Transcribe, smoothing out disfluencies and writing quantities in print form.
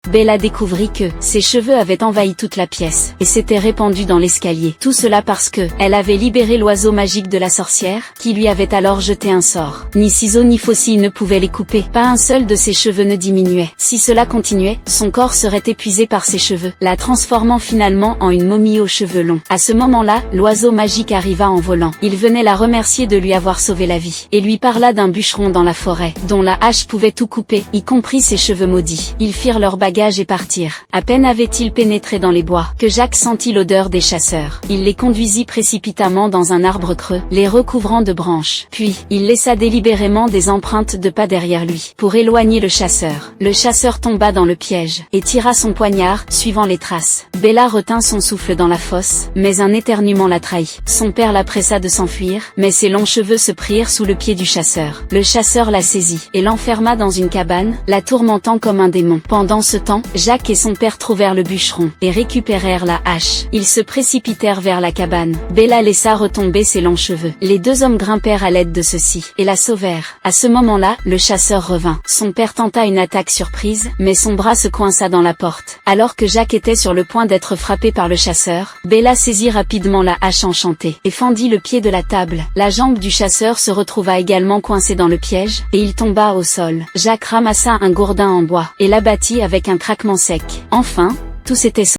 Bella découvrit que ses cheveux avaient envahi toute la pièce et s'étaient répandus dans l'escalier. Tout cela parce que elle avait libéré l'oiseau magique de la sorcière, qui lui avait alors jeté un sort. Ni ciseaux ni faucilles ne pouvaient les couper. Pas un seul de ses cheveux ne diminuait. Si cela continuait, son corps serait épuisé par ses cheveux, la transformant finalement en une momie aux cheveux longs. À ce moment-là, l'oiseau magique arriva en volant. Il venait la remercier de lui avoir sauvé la vie, et lui parla d'un bûcheron dans la forêt, dont la hache pouvait tout couper, y compris ses cheveux maudits. Ils firent leurs bagages et partirent. À peine avait-il pénétré dans les bois, que Jacques sentit l'odeur des chasseurs. Il les conduisit précipitamment dans un arbre creux, les recouvrant de branches. Puis, il laissa délibérément des empreintes de pas derrière lui, pour éloigner le chasseur. Le chasseur tomba dans le piège, et tira son poignard, suivant les traces. Bella retint son souffle dans la fosse, mais un éternuement la trahit. Son père la pressa de s'enfuir, mais ses longs cheveux se prirent sous le pied du chasseur. Le chasseur la saisit, et l'enferma dans une cabane, la tourmentant comme un démon. Pendant ce temps, Jacques et son père trouvèrent le bûcheron, et récupérèrent la hache. Ils se précipitèrent vers la cabane. Bella laissa retomber ses longs cheveux. Les deux hommes grimpèrent à l'aide de ceux-ci, et la sauvèrent. À ce moment-là, le chasseur revint. Son père tenta une attaque surprise, mais son bras se coinça dans la porte. Alors que Jacques était sur le point d'être frappé par le chasseur, Bella saisit rapidement la hache enchantée, et fendit le pied de la table. La jambe du chasseur se retrouva également coincée dans le piège, et il tomba au sol. Jacques ramassa un gourdin en bois, et l'abattit avec un craquement sec. Enfin, tout s'était